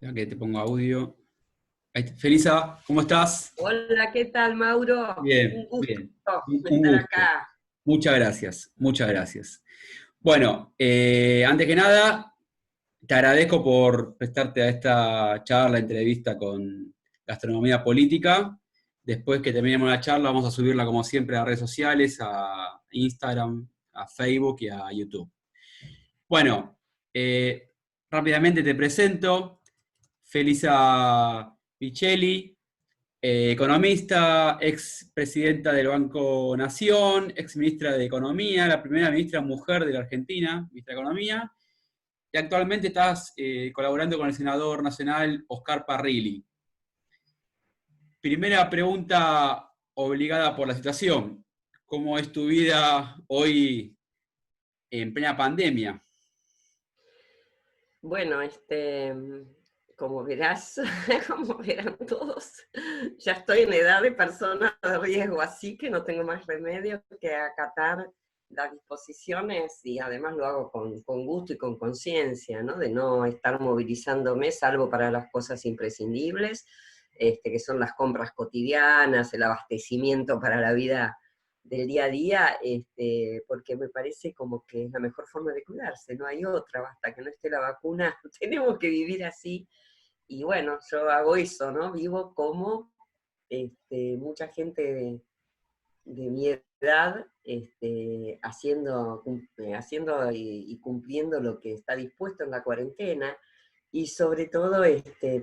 Ya que te pongo audio. Ahí está. Felisa, ¿cómo estás? Hola, ¿qué tal, Mauro? Un Bien, gusto bien. Un estar gusto. acá. Muchas gracias, muchas gracias. Bueno, antes que nada, te agradezco por prestarte a esta charla, entrevista con Gastronomía Política. Después que terminemos la charla, vamos a subirla como siempre a redes sociales, a Instagram, a Facebook y a YouTube. Bueno, rápidamente te presento. Felisa Pichelli, economista, ex presidenta del Banco Nación, ex ministra de Economía, la primera ministra mujer de la Argentina, ministra de Economía, y actualmente estás colaborando con el senador nacional Oscar Parrilli. Primera pregunta obligada por la situación. ¿Cómo es tu vida hoy en plena pandemia? Bueno, como verás, como verán todos, ya estoy en edad de persona de riesgo, así que no tengo más remedio que acatar las disposiciones y además lo hago con gusto y con conciencia, ¿no? De no estar movilizándome, salvo para las cosas imprescindibles, que son las compras cotidianas, el abastecimiento para la vida del día a día, porque me parece como que es la mejor forma de cuidarse, no hay otra, hasta que no esté la vacuna, tenemos que vivir así, y bueno, yo hago eso, ¿no? Vivo como mucha gente de mi edad, haciendo y cumpliendo lo que está dispuesto en la cuarentena, y sobre todo,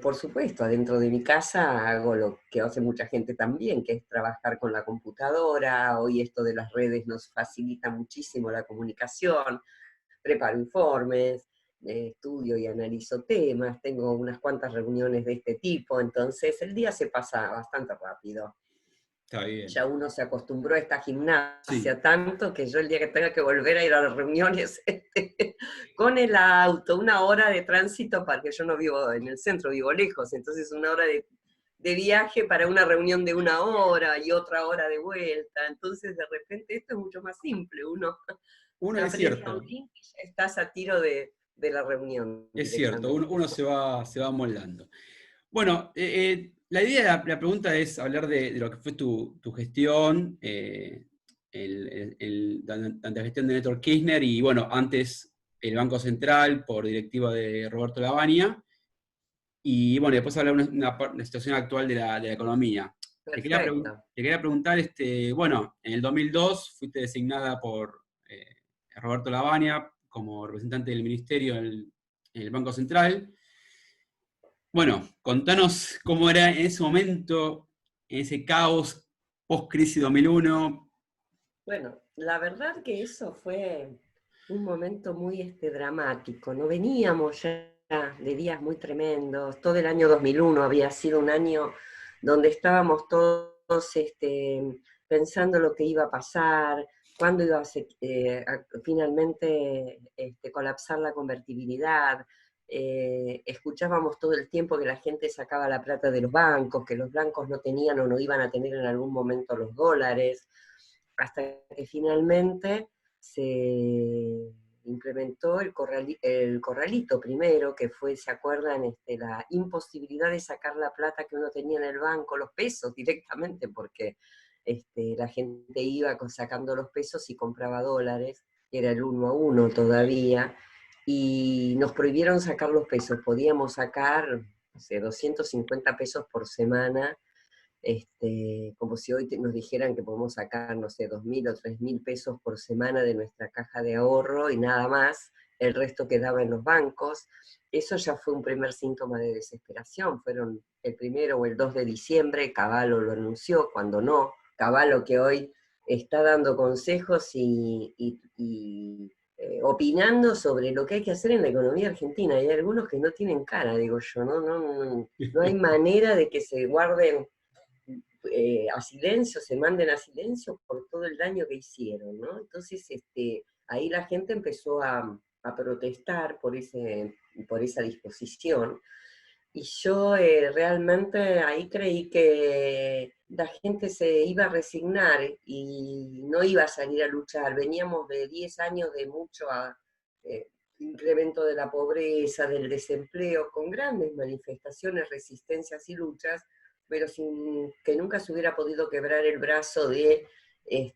por supuesto, adentro de mi casa hago lo que hace mucha gente también, que es trabajar con la computadora. Hoy esto de las redes nos facilita muchísimo la comunicación, preparo informes, estudio y analizo temas, tengo unas cuantas reuniones de este tipo, entonces el día se pasa bastante rápido. Está bien. Ya uno se acostumbró a esta Sí, gimnasia tanto que yo el día que tenga que volver a ir a las reuniones con el auto, una hora de tránsito, porque yo no vivo en el centro, vivo lejos, entonces una hora de viaje para una reunión de una hora y otra hora de vuelta, entonces de repente esto es mucho más simple, uno uno es aprieta un cierto, link y ya estás a tiro de la reunión es cierto, directamente. uno se va amoldando. Bueno, la idea de la pregunta es hablar de lo que fue tu gestión, durante la gestión de Néstor Kirchner y, bueno, antes el Banco Central por directiva de Roberto Lavagna. Y, bueno, después hablar de una situación actual de la economía. Perfecto. Te quería preguntar, bueno, en el 2002 fuiste designada por Roberto Lavagna como representante del ministerio en el Banco Central. Bueno, contanos cómo era en ese momento, en ese caos post-crisis 2001. Bueno, la verdad que eso fue un momento muy dramático. No veníamos ya de días muy tremendos. Todo el año 2001 había sido un año donde estábamos todos pensando lo que iba a pasar, cuándo iba finalmente colapsar la convertibilidad. Escuchábamos todo el tiempo que la gente sacaba la plata de los bancos, que los bancos no tenían o no iban a tener en algún momento los dólares, hasta que finalmente se implementó el corralito primero, que fue, ¿se acuerdan? La imposibilidad de sacar la plata que uno tenía en el banco, los pesos directamente, porque la gente iba sacando los pesos y compraba dólares, era el 1 a 1 todavía, y nos prohibieron sacar los pesos, podíamos sacar, no sé, 250 pesos por semana, como si hoy nos dijeran que podemos sacar, no sé, 2.000 o 3.000 pesos por semana de nuestra caja de ahorro y nada más, el resto quedaba en los bancos. Eso ya fue un primer síntoma de desesperación, fueron el 1 o el 2 de diciembre, Cavallo lo anunció, cuando no, Cavallo que hoy está dando consejos opinando sobre lo que hay que hacer en la economía argentina. Hay algunos que no tienen cara, digo yo, no hay manera de que se guarden a silencio, se manden a silencio por todo el daño que hicieron, ¿no? Entonces, ahí la gente empezó a protestar por esa disposición, y yo realmente ahí creí que la gente se iba a resignar y no iba a salir a luchar. Veníamos de 10 años de mucho incremento de la pobreza, del desempleo, con grandes manifestaciones, resistencias y luchas, pero sin que nunca se hubiera podido quebrar el brazo de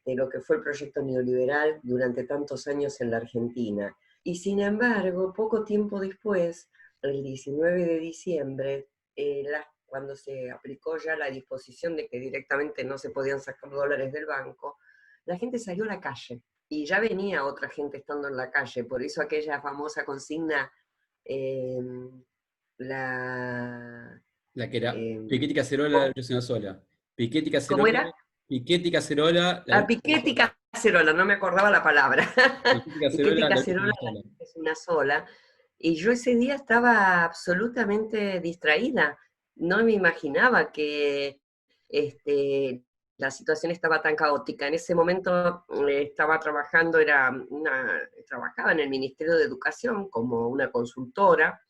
lo que fue el proyecto neoliberal durante tantos años en la Argentina. Y sin embargo, poco tiempo después, el 19 de diciembre, cuando se aplicó ya la disposición de que directamente no se podían sacar dólares del banco, la gente salió a la calle. Y ya venía otra gente estando en la calle, por eso aquella famosa consigna, eh, la... La que era eh, Piquete y Cacerola, la lucha sola. Piquete y ¿Cómo Cacerola, era? Piquete y Cacerola, la A lucha piquete y sola. cacerola, no me acordaba la palabra. Piquete y Piquete y Cacerola, la lucha cacerola sola. es una sola. Y yo ese día estaba absolutamente distraída. No me imaginaba que la situación estaba tan caótica. En ese momento estaba trabajando, trabajaba en el Ministerio de Educación como una consultora.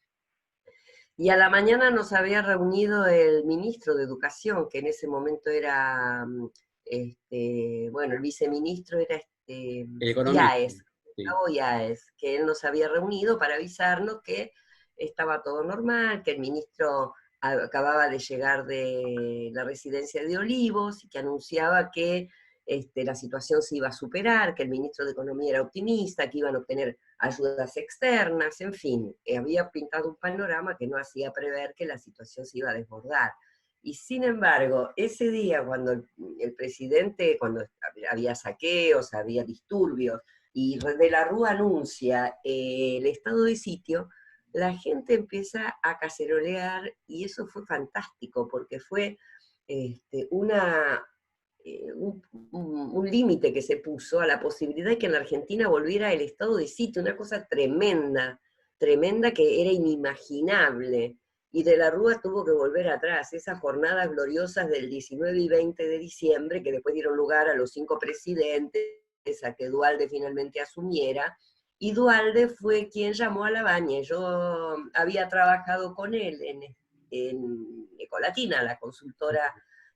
Y a la mañana nos había reunido el ministro de Educación, que en ese momento era, bueno, el viceministro era El economista. Yaes, Sí. Gustavo Yaes, que él nos había reunido para avisarnos que estaba todo normal, que el ministro acababa de llegar de la residencia de Olivos y que anunciaba que la situación se iba a superar, que el ministro de Economía era optimista, que iban a obtener ayudas externas, en fin, había pintado un panorama que no hacía prever que la situación se iba a desbordar. Y sin embargo, ese día cuando el presidente, cuando había saqueos, había disturbios, y de la Rúa anuncia el estado de sitio, la gente empieza a cacerolear y eso fue fantástico porque fue una, un límite que se puso a la posibilidad de que en la Argentina volviera el estado de sitio, una cosa tremenda, tremenda que era inimaginable. Y de la Rúa tuvo que volver atrás, esas jornadas gloriosas del 19 y 20 de diciembre, que después dieron lugar a los 5 presidentes, a que Dualde finalmente asumiera, y Dualde fue quien llamó a Labaña. Yo había trabajado con él en Ecolatina, la consultora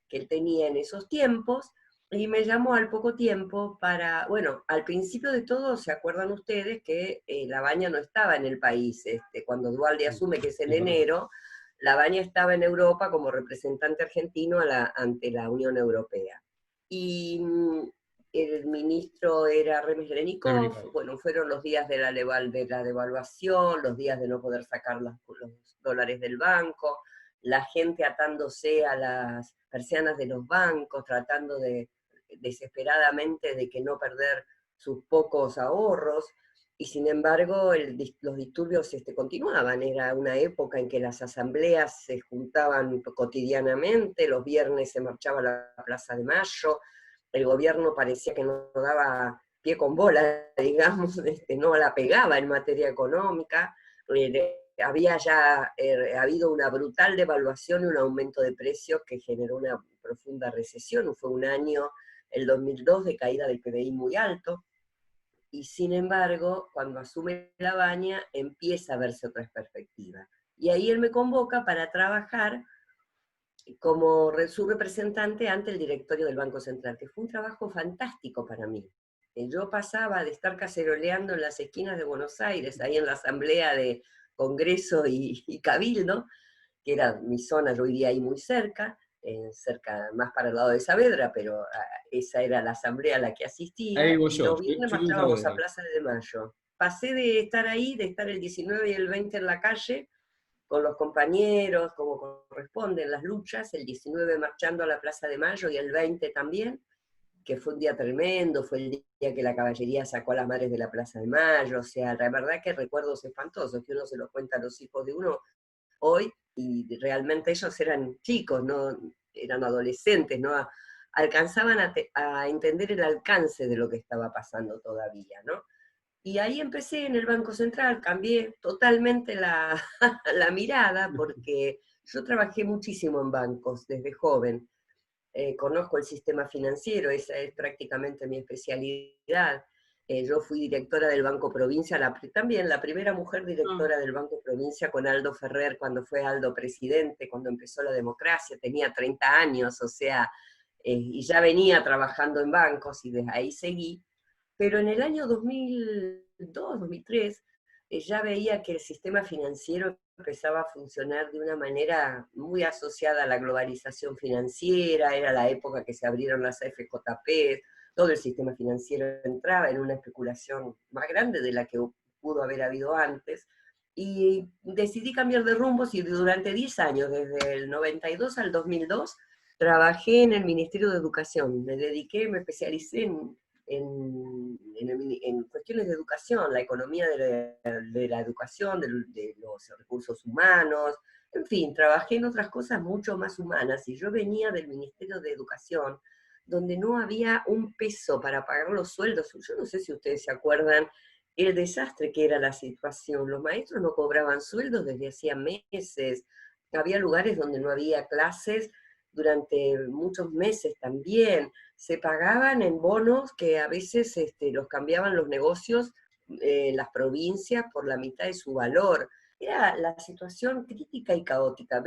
que él tenía en esos tiempos, y me llamó al poco tiempo para, bueno, al principio de todo, ¿se acuerdan ustedes que Labaña no estaba en el país? Cuando Dualde asume, que es en Sí, correcto. enero, Labaña estaba en Europa como representante argentino ante la Unión Europea. Y el ministro era Remes Lenikov, bueno, fueron los días de la devaluación, los días de no poder sacar los dólares del banco, la gente atándose a las persianas de los bancos, tratando desesperadamente de que no perder sus pocos ahorros, y sin embargo los disturbios continuaban. Era una época en que las asambleas se juntaban cotidianamente, los viernes se marchaba a la Plaza de Mayo, el gobierno parecía que no daba pie con bola, digamos, no la pegaba en materia económica, había ya habido una brutal devaluación y un aumento de precios que generó una profunda recesión. Fue un año, el 2002, de caída del PBI muy alto, y sin embargo, cuando asume Labaña, empieza a verse otras perspectivas. Y ahí él me convoca para trabajar como su representante ante el directorio del Banco Central, que fue un trabajo fantástico para mí. Yo pasaba de estar caceroleando en las esquinas de Buenos Aires, ahí en la asamblea de Congreso y Cabildo, que era mi zona, yo vivía ahí muy cerca, cerca más para el lado de Saavedra, pero esa era la asamblea a la que Ahí asistía, voy y yo. los viernes Yo vivo en marchábamos a Saavedra. Plaza de Mayo. Pasé de estar ahí, de estar el 19 y el 20 en la calle, con los compañeros, como corresponde en las luchas, el 19 marchando a la Plaza de Mayo y el 20 también, que fue un día tremendo, fue el día que la caballería sacó a las madres de la Plaza de Mayo, o sea, la verdad que recuerdos espantosos, que uno se los cuenta a los hijos de uno hoy, y realmente ellos eran chicos, no eran adolescentes, no alcanzaban a entender el alcance de lo que estaba pasando todavía, ¿no? Y ahí empecé en el Banco Central, cambié totalmente la mirada, porque yo trabajé muchísimo en bancos desde joven. Conozco el sistema financiero, esa es prácticamente mi especialidad. Yo fui directora del Banco Provincia, también la primera mujer Ah, directora del Banco Provincia con Aldo Ferrer, cuando fue Aldo presidente, cuando empezó la democracia, tenía 30 años, o sea, y ya venía trabajando en bancos y desde ahí seguí. Pero en el año 2002, 2003, ya veía que el sistema financiero empezaba a funcionar de una manera muy asociada a la globalización financiera, era la época que se abrieron las FJP, todo el sistema financiero entraba en una especulación más grande de la que pudo haber habido antes, y decidí cambiar de rumbos y durante 10 años, desde el 92 al 2002, trabajé en el Ministerio de Educación, me especialicé en cuestiones de educación, la economía de la educación, de los recursos humanos, en fin, trabajé en otras cosas mucho más humanas, y yo venía del Ministerio de Educación, donde no había un peso para pagar los sueldos. Yo no sé si ustedes se acuerdan el desastre que era la situación. Los maestros no cobraban sueldos desde hacía meses, había lugares donde no había clases durante muchos meses también, se pagaban en bonos que a veces los cambiaban los negocios, las provincias, por la mitad de su valor. Era la situación crítica y caótica.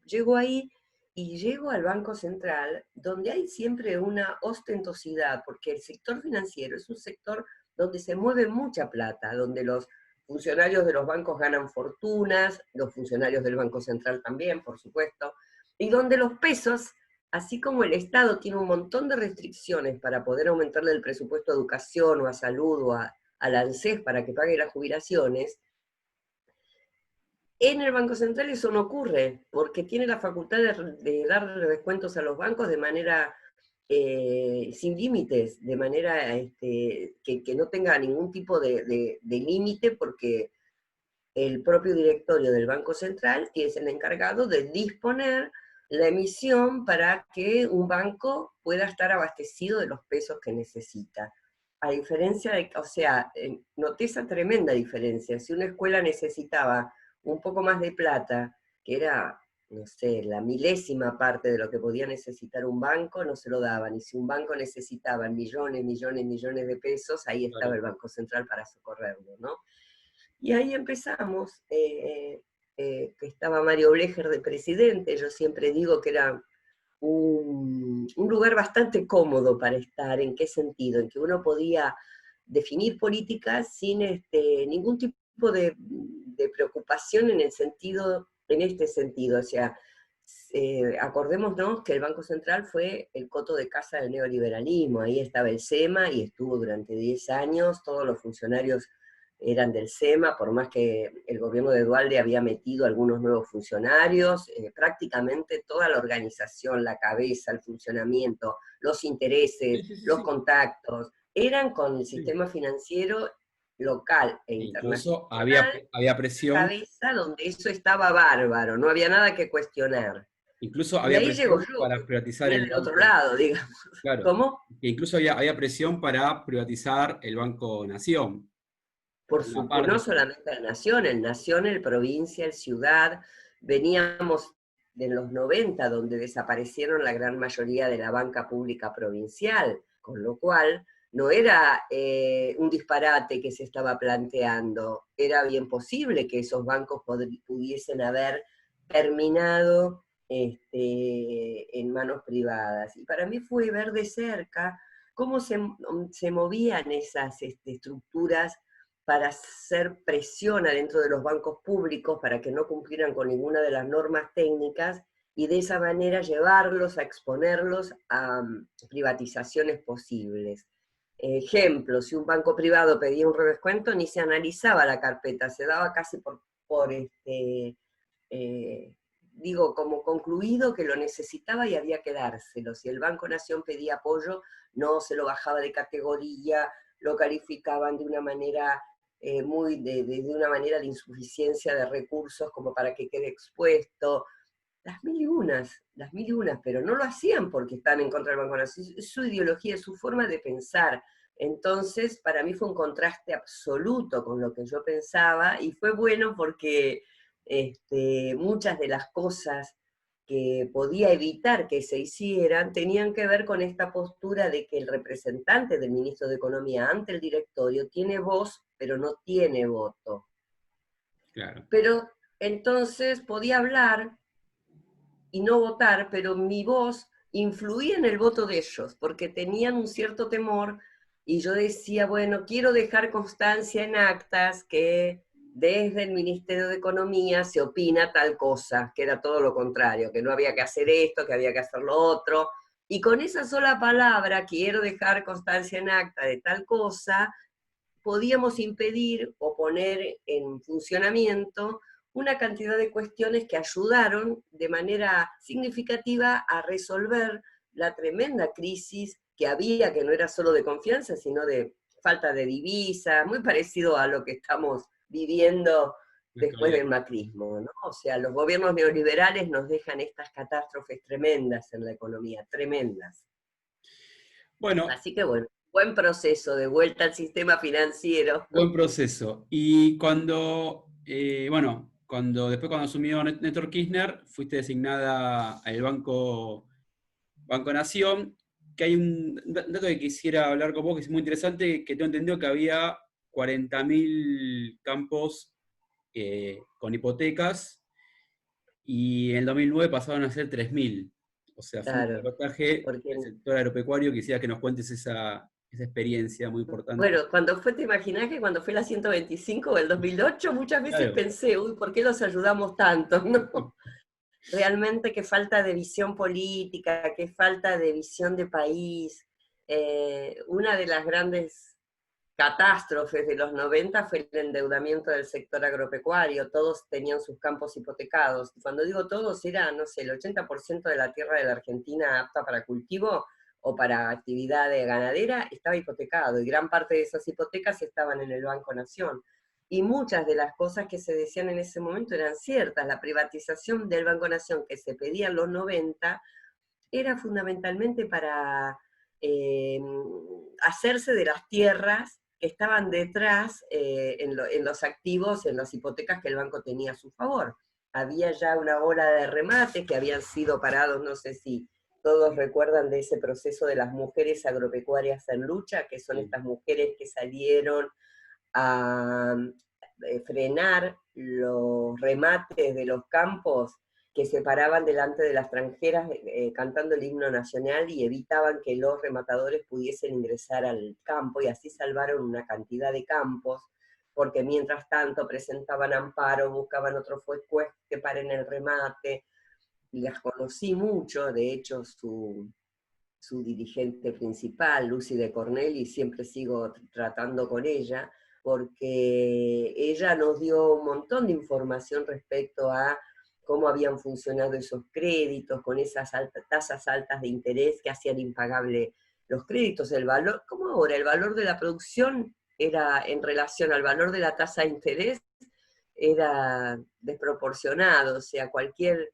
Llego ahí y llego al Banco Central, donde hay siempre una ostentosidad, porque el sector financiero es un sector donde se mueve mucha plata, donde los funcionarios de los bancos ganan fortunas, los funcionarios del Banco Central también, por supuesto, y donde los pesos, así como el Estado tiene un montón de restricciones para poder aumentarle el presupuesto a educación o a salud o a la ANSES para que pague las jubilaciones, en el Banco Central eso no ocurre, porque tiene la facultad de dar descuentos a los bancos de manera sin límites, de manera que no tenga ningún tipo de límite, porque el propio directorio del Banco Central es el encargado de disponer la emisión para que un banco pueda estar abastecido de los pesos que necesita. A diferencia de, o sea, noté esa tremenda diferencia. Si una escuela necesitaba un poco más de plata, que era, no sé, la milésima parte de lo que podía necesitar un banco, no se lo daban. Y si un banco necesitaba millones, millones, millones de pesos, ahí estaba Claro. el Banco Central para socorrerlo, ¿no? Y ahí empezamos, que estaba Mario Blecher de presidente. Yo siempre digo que era un lugar bastante cómodo para estar. ¿En qué sentido? En que uno podía definir políticas sin ningún tipo de preocupación en este sentido. O sea, acordémonos que el Banco Central fue el coto de caza del neoliberalismo. Ahí estaba el SEMA y estuvo durante 10 años, todos los funcionarios eran del SEMA, por más que el gobierno de Dualde había metido algunos nuevos funcionarios, prácticamente toda la organización, la cabeza, el funcionamiento, los intereses, Sí, sí, sí, los sí. contactos, eran con el Sí. sistema financiero local e Incluso internacional, había presión, cabeza donde eso estaba bárbaro, no había nada que cuestionar. incluso Y había ahí llego presión yo, para que privatizar venía el del otro banco. lado, digamos. Claro. ¿Cómo? Que incluso había presión para privatizar el Banco Nación, Por una supuesto, no parte. solamente el Nación, el provincia, el ciudad. Veníamos de los 90, donde desaparecieron la gran mayoría de la banca pública provincial, con lo cual no era un disparate que se estaba planteando, era bien posible que esos bancos pudiesen haber terminado en manos privadas. Y para mí fue ver de cerca cómo se movían esas estructuras para hacer presión adentro de los bancos públicos para que no cumplieran con ninguna de las normas técnicas, y de esa manera llevarlos a exponerlos a privatizaciones posibles. Ejemplo, si un banco privado pedía un redescuento, ni se analizaba la carpeta, se daba casi digo, como concluido que lo necesitaba y había que dárselo. Si el Banco Nación pedía apoyo, no se lo bajaba de categoría, lo calificaban de una manera de una manera de insuficiencia de recursos como para que quede expuesto, las mil y unas, pero no lo hacían porque están en contra del Banco Nación, es su ideología, es su forma de pensar. Entonces, para mí fue un contraste absoluto con lo que yo pensaba, y fue bueno porque muchas de las cosas que podía evitar que se hicieran tenían que ver con esta postura de que el representante del ministro de Economía ante el directorio tiene voz, pero no tiene voto. Claro. Pero entonces podía hablar y no votar, pero mi voz influía en el voto de ellos, porque tenían un cierto temor, y yo decía, bueno, quiero dejar constancia en actas que desde el Ministerio de Economía se opina tal cosa, que era todo lo contrario, que no había que hacer esto, que había que hacer lo otro, y con esa sola palabra, quiero dejar constancia en acta de tal cosa, podíamos impedir o poner en funcionamiento una cantidad de cuestiones que ayudaron de manera significativa a resolver la tremenda crisis que había, que no era solo de confianza, sino de falta de divisa, muy parecido a lo que estamos viviendo después del macrismo, ¿no? O sea, los gobiernos neoliberales nos dejan estas catástrofes tremendas en la economía, tremendas. Bueno, Así que bueno, buen proceso de vuelta al sistema financiero. buen proceso. Y cuando asumió Néstor Kirchner, fuiste designada al Banco Nación, que hay un dato que quisiera hablar con vos, que es muy interesante, que tengo entendido que había 40.000 campos con hipotecas, y en el 2009 pasaron a ser 3.000. O sea, fue un Claro, reportaje del porque, sector agropecuario. Quisiera que nos cuentes esa experiencia muy importante. bueno, cuando fue, te imaginás que cuando fue la 125 o el 2008, muchas veces Claro. pensé, uy, ¿por qué los ayudamos tanto? ¿No? Realmente qué falta de visión política, qué falta de visión de país. Una de las grandes catástrofes de los 90 fue el endeudamiento del sector agropecuario, todos tenían sus campos hipotecados. Cuando digo todos, era, no sé, el 80% de la tierra de la Argentina apta para cultivo o para actividad ganadera estaba hipotecado, y gran parte de esas hipotecas estaban en el Banco Nación. Y muchas de las cosas que se decían en ese momento eran ciertas. La privatización del Banco Nación que se pedía en los 90 era fundamentalmente para eh, hacerse de las tierras que estaban detrás en los activos, en las hipotecas que el banco tenía a su favor. Había ya una ola de remates que habían sido parados, no sé si todos recuerdan de ese proceso de las mujeres agropecuarias en lucha, que son Sí. estas mujeres que salieron a frenar los remates de los campos que se paraban delante de las tranjeras cantando el himno nacional y evitaban que los rematadores pudiesen ingresar al campo, y así salvaron una cantidad de campos, porque mientras tanto presentaban amparo, buscaban otro juez que paren el remate, y las conocí mucho. De hecho su dirigente principal, Lucy de Corneli, siempre sigo tratando con ella, porque ella nos dio un montón de información respecto a cómo habían funcionado esos créditos, con esas tasas altas de interés que hacían impagable los créditos, el valor, como ahora, el valor de la producción era en relación al valor de la tasa de interés, era desproporcionado. O sea, cualquier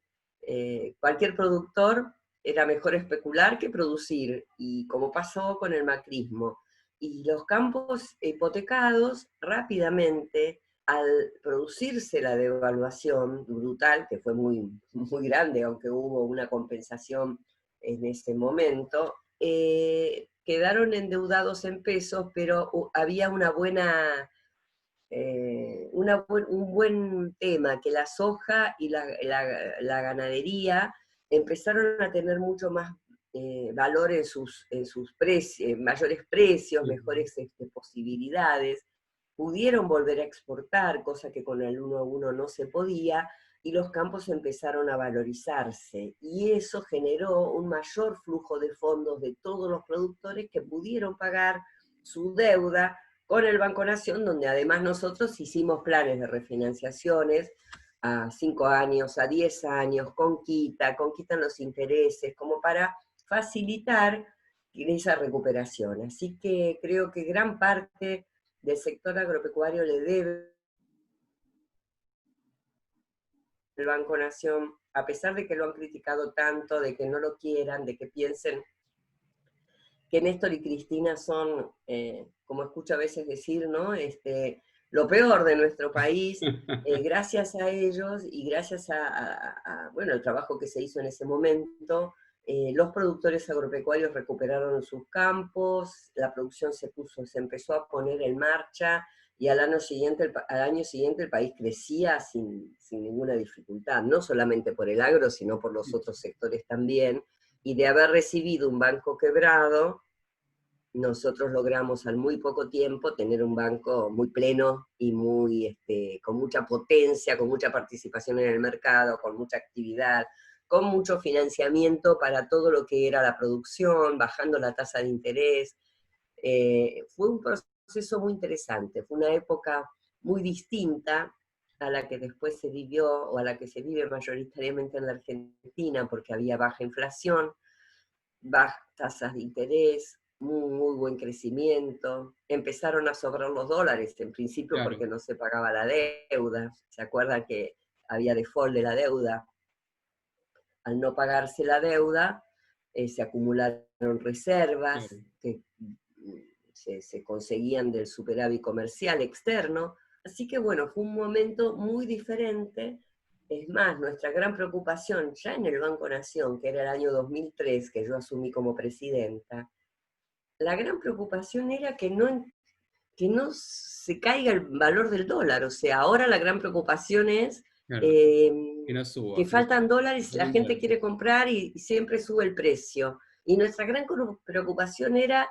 productor era mejor especular que producir, y como pasó con el macrismo. Y los campos hipotecados rápidamente, al producirse la devaluación brutal, que fue muy, muy grande, aunque hubo una compensación en ese momento, quedaron endeudados en pesos, pero había un buen tema, que la soja y la ganadería empezaron a tener mucho más valor en sus precios, mayores precios, mejores posibilidades, pudieron volver a exportar, cosa que con el 1 a 1 no se podía, y los campos empezaron a valorizarse, y eso generó un mayor flujo de fondos de todos los productores que pudieron pagar su deuda con el Banco Nación, donde además nosotros hicimos planes de refinanciaciones a 5 años, a 10 años, quitan los intereses, como para facilitar esa recuperación. Así que creo que gran parte del sector agropecuario le debe al Banco Nación, a pesar de que lo han criticado tanto, de que no lo quieran, de que piensen que Néstor y Cristina son, como escucho a veces decir, ¿no? Lo peor de nuestro país. Gracias a ellos y gracias bueno, el trabajo que se hizo en ese momento, los productores agropecuarios recuperaron sus campos, la producción se empezó a poner en marcha, y al año siguiente el país crecía sin ninguna dificultad, no solamente por el agro, sino por los otros sectores también. Y de haber recibido un banco quebrado, nosotros logramos al muy poco tiempo tener un banco muy pleno y muy, con mucha potencia, con mucha participación en el mercado, con mucha actividad, con mucho financiamiento para todo lo que era la producción, bajando la tasa de interés. Fue un proceso muy interesante, fue una época muy distinta a la que después se vivió, o a la que se vive mayoritariamente en la Argentina, porque había baja inflación, bajas tasas de interés, muy buen crecimiento. Empezaron a sobrar los dólares, en principio Claro, porque no se pagaba la deuda. ¿Se acuerdan que había default de la deuda? Al no pagarse la deuda, se acumularon reservas claro. que se conseguían del superávit comercial externo. Así que bueno, fue un momento muy diferente. Es más, nuestra gran preocupación ya en el Banco Nación, que era el año 2003, que yo asumí como presidenta, la gran preocupación era que no se caiga el valor del dólar. O sea, ahora la gran preocupación es Claro, eh, que no suba, que que faltan dólares, la faltan gente dólares. quiere comprar y siempre sube el precio. Y nuestra gran preocupación era,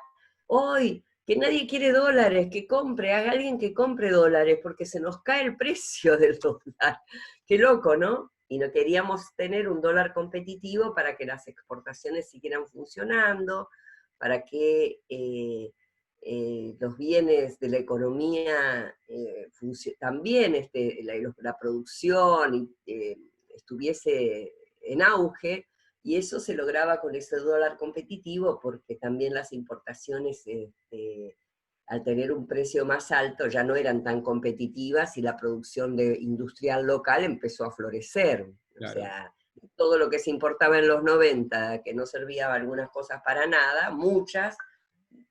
hoy, que nadie quiere dólares, que compre, haga alguien que compre dólares, porque se nos cae el precio del dólar. Qué loco, ¿no? Y no queríamos tener un dólar competitivo para que las exportaciones siguieran funcionando, para que los bienes de la economía también, la producción estuviese en auge, y eso se lograba con ese dólar competitivo, porque también las importaciones, al tener un precio más alto, ya no eran tan competitivas y la producción industrial local empezó a florecer. O Claro, sea, todo lo que se importaba en los 90, que no servía algunas cosas para nada, muchas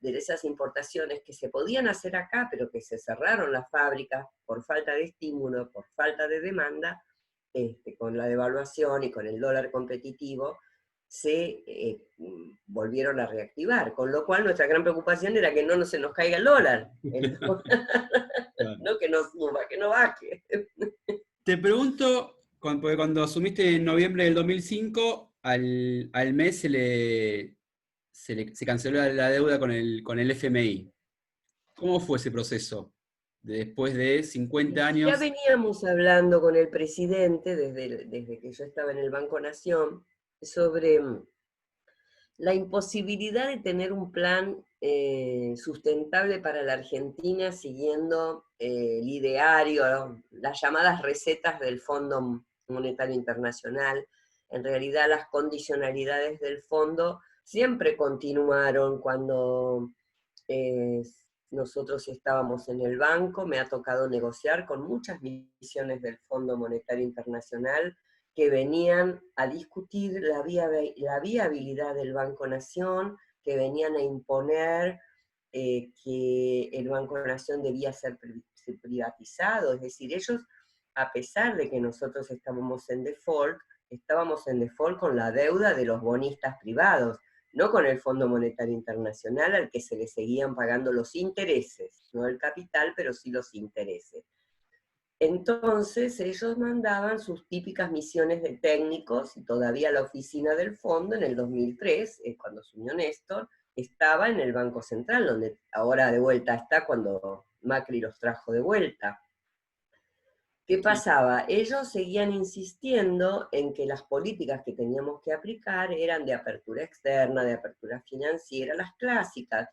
de esas importaciones que se podían hacer acá, pero que se cerraron las fábricas por falta de estímulo, por falta de demanda, con la devaluación y con el dólar competitivo, se volvieron a reactivar. Con lo cual nuestra gran preocupación era que no se nos caiga el dólar claro. no que no suba, que no baje. Te pregunto, porque cuando asumiste en noviembre del 2005, al mes se canceló la deuda con el FMI. ¿Cómo fue ese proceso? Después de 50 Ya años. veníamos hablando con el presidente desde que yo estaba en el Banco Nación sobre la imposibilidad de tener un plan sustentable para la Argentina siguiendo el ideario, las llamadas recetas del Fondo Monetario Internacional. En realidad las condicionalidades del fondo siempre continuaron cuando eh, nosotros estábamos en el banco. Me ha tocado negociar con muchas misiones del Fondo Monetario Internacional que venían a discutir la viabilidad del Banco Nación, que venían a imponer que el Banco Nación debía ser privatizado. Es decir, ellos, a pesar de que nosotros estábamos en default con la deuda de los bonistas privados, no con el Fondo Monetario Internacional, al que se le seguían pagando los intereses, no el capital, pero sí los intereses. Entonces ellos mandaban sus típicas misiones de técnicos, y todavía la oficina del fondo en el 2003, cuando asumió Néstor, estaba en el Banco Central, donde ahora de vuelta está cuando Macri los trajo de vuelta. ¿Qué Sí, pasaba? Ellos seguían insistiendo en que las políticas que teníamos que aplicar eran de apertura externa, de apertura financiera, las clásicas,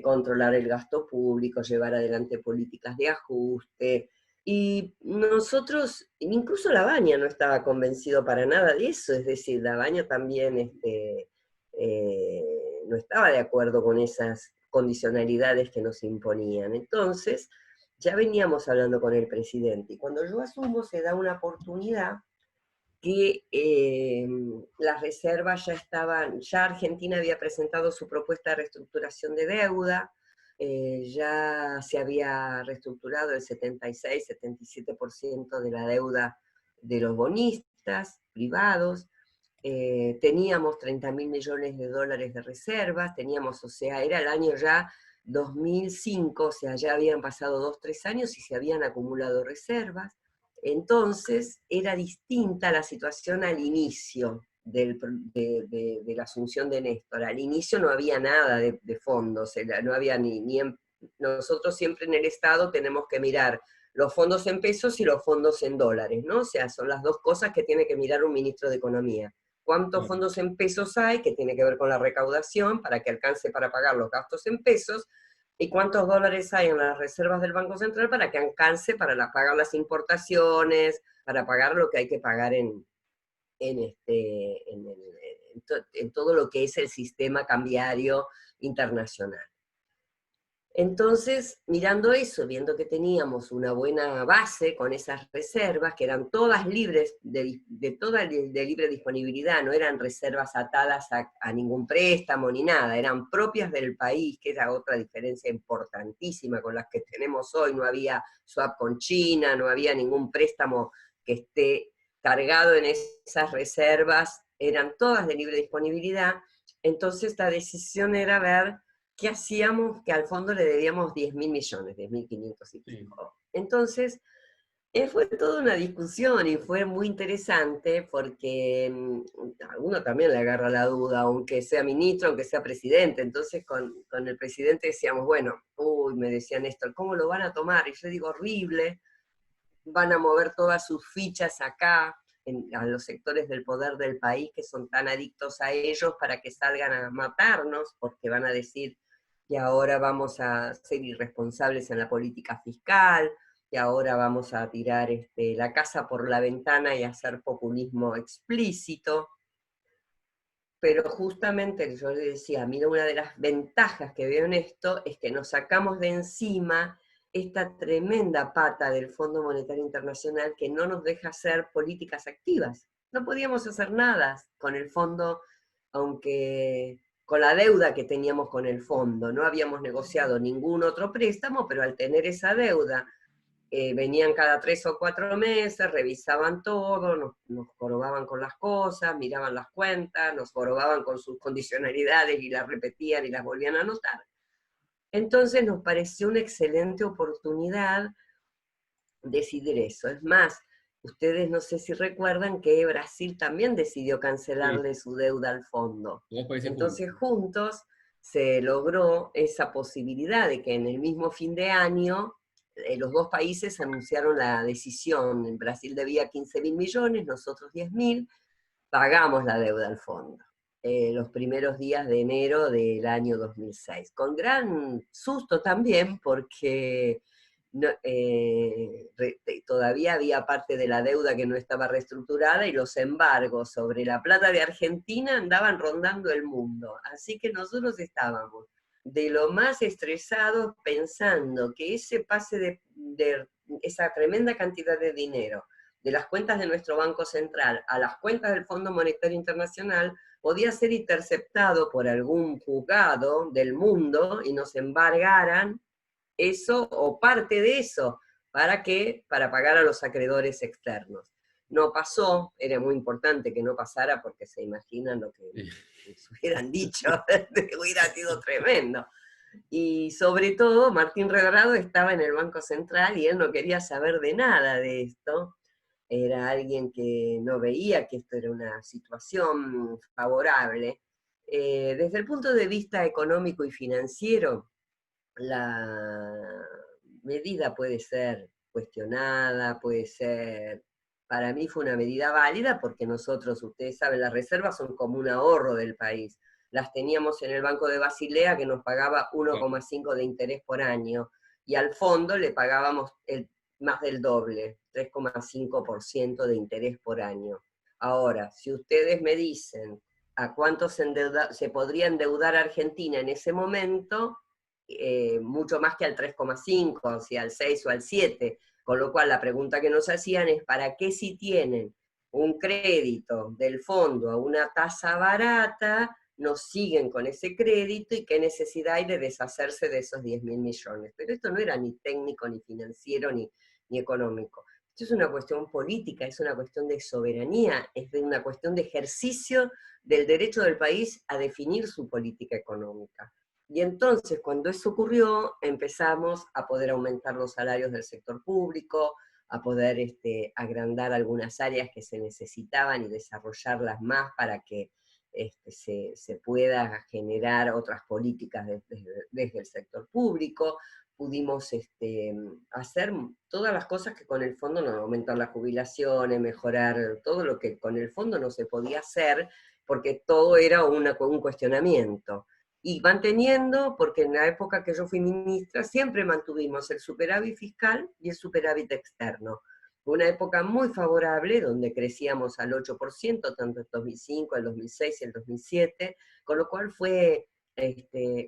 controlar el gasto público, llevar adelante políticas de ajuste. Y nosotros, incluso Labaña no estaba convencido para nada de eso, es decir, Labaña también no estaba de acuerdo con esas condicionalidades que nos imponían. Entonces, ya veníamos hablando con el presidente, y cuando yo asumo se da una oportunidad que las reservas ya estaban, ya Argentina había presentado su propuesta de reestructuración de deuda, ya se había reestructurado el 76-77% de la deuda de los bonistas privados, teníamos 30.000 millones de dólares de reservas, teníamos, o sea, era el año ya 2005, o sea, ya habían pasado 2, 3 años y se habían acumulado reservas. Entonces era distinta la situación al inicio. de la asunción de Néstor. Al inicio no había nada de fondos, no había nosotros siempre en el Estado tenemos que mirar los fondos en pesos y los fondos en dólares, ¿no? O sea, son las dos cosas que tiene que mirar un ministro de Economía. ¿Cuántos fondos en pesos hay, que tiene que ver con la recaudación, para que alcance para pagar los gastos en pesos? ¿Y cuántos dólares hay en las reservas del Banco Central para que alcance para pagar las importaciones, para pagar lo que hay que pagar en todo lo que es el sistema cambiario internacional? Entonces, mirando eso, viendo que teníamos una buena base con esas reservas, que eran todas libres, de libre disponibilidad, no eran reservas atadas a ningún préstamo ni nada, eran propias del país, que era otra diferencia importantísima con las que tenemos hoy. No había swap con China, no había ningún préstamo que esté cargado en esas reservas, eran todas de libre disponibilidad. Entonces la decisión era ver qué hacíamos, que al fondo le debíamos 10.000 millones, 10.500 y pico. Entonces, fue toda una discusión y fue muy interesante porque a uno también le agarra la duda, aunque sea ministro, aunque sea presidente. Entonces con el presidente decíamos, bueno, me decía Néstor, ¿cómo lo van a tomar? Y yo digo, horrible, van a mover todas sus fichas acá, a los sectores del poder del país que son tan adictos a ellos, para que salgan a matarnos, porque van a decir que ahora vamos a ser irresponsables en la política fiscal, que ahora vamos a tirar la casa por la ventana y hacer populismo explícito. Pero justamente yo le decía, mira, una de las ventajas que veo en esto es que nos sacamos de encima esta tremenda pata del Fondo Monetario Internacional que no nos deja hacer políticas activas. No podíamos hacer nada con el fondo, aunque con la deuda que teníamos con el fondo. No habíamos negociado ningún otro préstamo, pero al tener esa deuda, venían cada 3 o 4 meses, revisaban todo, nos jorobaban con las cosas, miraban las cuentas, nos jorobaban con sus condicionalidades y las repetían y las volvían a anotar. Entonces nos pareció una excelente oportunidad decidir eso. Es más, ustedes no sé si recuerdan que Brasil también decidió cancelarle su deuda al fondo. Entonces juntos se logró esa posibilidad de que en el mismo fin de año los dos países anunciaron la decisión. Brasil debía 15.000 millones, nosotros 10.000, pagamos la deuda al fondo. Los primeros días de enero del año 2006. Con gran susto también, porque no, todavía había parte de la deuda que no estaba reestructurada y los embargos sobre la plata de Argentina andaban rondando el mundo. Así que nosotros estábamos de lo más estresados pensando que ese pase de esa tremenda cantidad de dinero de las cuentas de nuestro Banco Central a las cuentas del Fondo Monetario Internacional podía ser interceptado por algún juzgado del mundo y nos embargaran eso o parte de eso. ¿Para qué? Para pagar a los acreedores externos. No pasó, era muy importante que no pasara porque se imaginan lo que les hubieran dicho, hubiera sido tremendo. Y sobre todo, Martín Redrado estaba en el Banco Central y él no quería saber de nada de esto. Era alguien que no veía que esto era una situación favorable. Desde el punto de vista económico y financiero, la medida puede ser cuestionada, puede ser, para mí fue una medida válida porque nosotros, ustedes saben, las reservas son como un ahorro del país. Las teníamos en el Banco de Basilea, que nos pagaba 1,5 de interés por año, y al fondo le pagábamos más del doble, 3,5% de interés por año. Ahora, si ustedes me dicen a cuánto se podría endeudar Argentina en ese momento, mucho más que al 3,5, si al 6 o al 7, con lo cual la pregunta que nos hacían es, ¿para qué si tienen un crédito del fondo a una tasa barata, nos siguen con ese crédito y qué necesidad hay de deshacerse de esos 10.000 millones? Pero esto no era ni técnico, ni financiero, ni económico. Esto es una cuestión política, es una cuestión de soberanía, es una cuestión de ejercicio del derecho del país a definir su política económica. Y entonces, cuando eso ocurrió, empezamos a poder aumentar los salarios del sector público, a poder agrandar algunas áreas que se necesitaban y desarrollarlas más para que se pueda generar otras políticas desde el sector público. Pudimos hacer todas las cosas que con el fondo, no, aumentar las jubilaciones, mejorar todo lo que con el fondo no se podía hacer, porque todo era un cuestionamiento. Y manteniendo, porque en la época que yo fui ministra, siempre mantuvimos el superávit fiscal y el superávit externo. Fue una época muy favorable, donde crecíamos al 8%, tanto el 2005, el 2006 y el 2007, con lo cual fue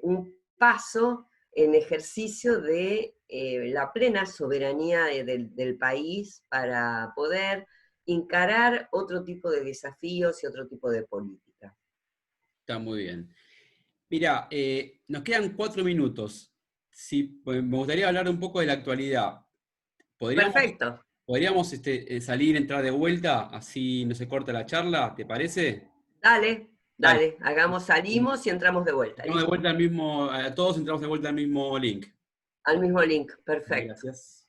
un paso en ejercicio de la plena soberanía del país para poder encarar otro tipo de desafíos y otro tipo de políticas. Está muy bien. Mira, nos quedan 4 minutos. Sí, pues, me gustaría hablar un poco de la actualidad. ¿Podríamos, Perfecto, podríamos salir, entrar de vuelta, así no se corta la charla? ¿Te parece? dale, Dale. dale, hagamos, salimos y entramos de vuelta, Entramos de listo. vuelta al mismo, a todos entramos de vuelta al mismo link. Al mismo link, perfecto. Gracias.